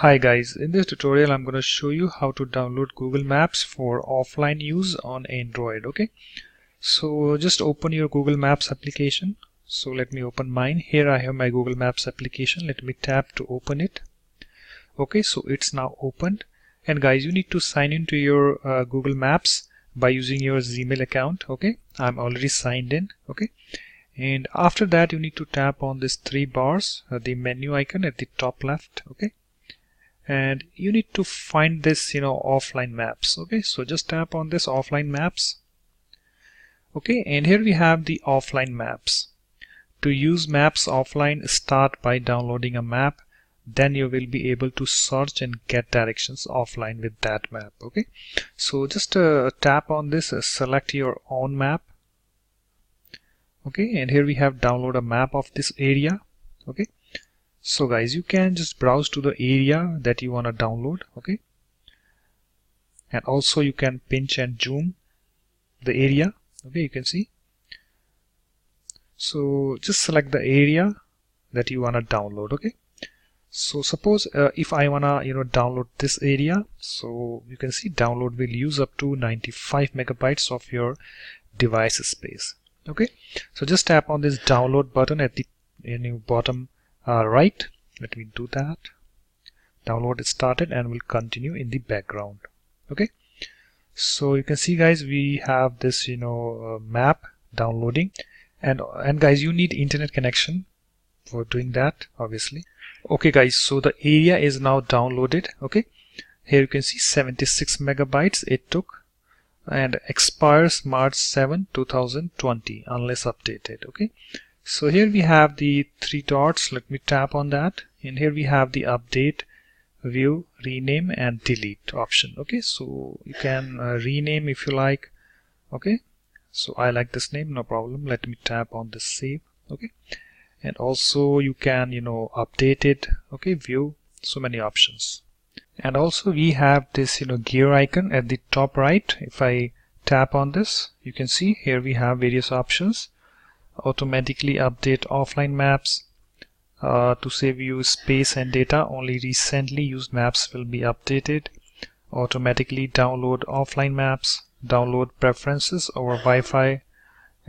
Hi guys, in this tutorial I'm going to show you how to download Google Maps for offline use on Android. Okay, so just open your Google Maps application. So let me open mine. Here I have my Google Maps application. Let me tap to open it. Okay, so it's now opened, and guys, you need to sign into your Google Maps by using your Gmail account. Okay, I'm already signed in. Okay, and after that you need to tap on this three bars, the menu icon at the top left. Okay, and you need to find this offline maps. Okay, so just tap on this offline maps. Okay, and here we have the offline maps. To use maps offline, start by downloading a map, then you will be able to search and get directions offline with that map. Okay, so just tap on this, select your own map. Okay, and here we have download a map of this area. Okay, so guys, you can just browse to the area that you want to download. Okay, and also you can pinch and zoom the area. Okay, you can see. So just select the area that you want to download. Okay, so suppose if I want to download this area, so you can see download will use up to 95 megabytes of your device space. Okay, so just tap on this download button at the bottom right. Let me do that. Download is started and will continue in the background. Okay, so you can see guys, we have this map downloading, and guys, you need internet connection for doing that, obviously. Okay guys, so the area is now downloaded. Okay, here you can see 76 megabytes it took, and expires March 7, 2020 unless updated. Okay, so here we have the three dots. Let me tap on that, and here we have the update, view, rename and delete option. Okay, so you can rename if you like. Okay, so I like this name, no problem. Let me tap on this save. Okay, and also you can update it. Okay, view, so many options. And also we have this gear icon at the top right. If I tap on this, you can see here we have various options. Automatically update offline maps, to save you space and data, only recently used maps will be updated. Automatically download offline maps, download preferences over Wi-Fi.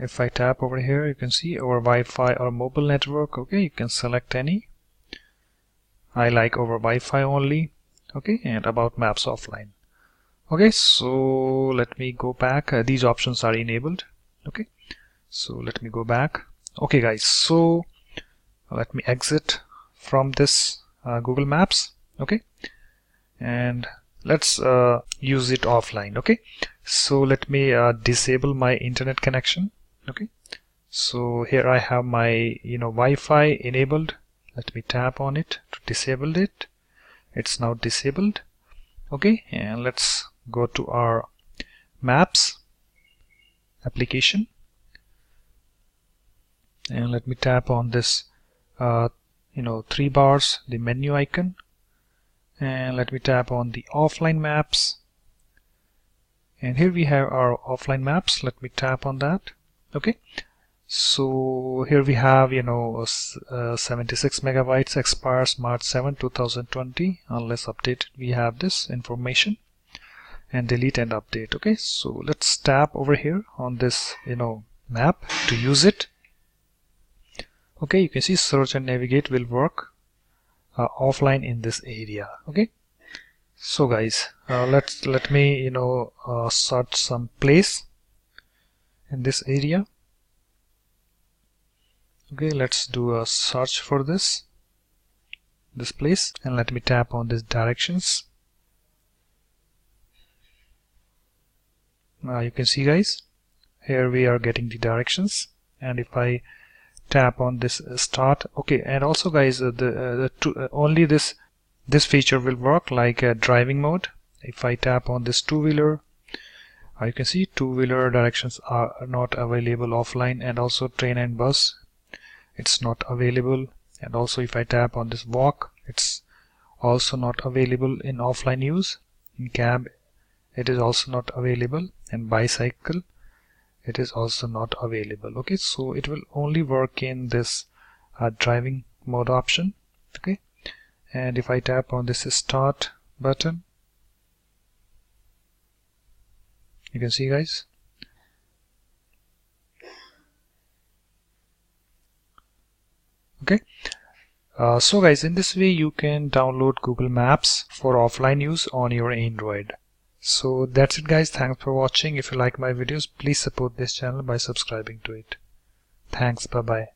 If I tap over here, you can see over Wi-Fi or mobile network. Okay, you can select any. I like over Wi-Fi only. Okay, and about maps offline. Okay, so let me go back. These options are enabled. Okay, so let me go back. Okay guys, so let me exit from this Google Maps. Okay, and let's use it offline. Okay, so let me disable my internet connection. Okay, so here I have my Wi-Fi enabled. Let me tap on it to disable it. It's now disabled. Okay, and let's go to our maps application, and let me tap on this three bars, the menu icon, and let me tap on the offline maps, and here we have our offline maps. Let me tap on that. Okay, so here we have 76 megabytes, expires March 7, 2020 unless updated. We have this information, and delete and update. Okay, so let's tap over here on this map to use it. Okay, you can see search and navigate will work offline in this area. Okay, so guys, let me search some place in this area. Okay, let's do a search for this place, and let me tap on this directions. You can see guys, here we are getting the directions, and if I tap on this start. Okay, and also guys, only this feature will work like driving mode. If I tap on this two-wheeler, you can see two-wheeler directions are not available offline, and also train and bus, it's not available. And also if I tap on this walk, it's also not available in offline use. In cab, it is also not available, and bicycle, it is also not available. Okay, so it will only work in this driving mode option. Okay, and if I tap on this start button, you can see, guys. Okay. So guys, in this way you can download Google Maps for offline use on your Android. So that's it, guys. Thanks for watching. If you like my videos, please support this channel by subscribing to it. Thanks. Bye bye.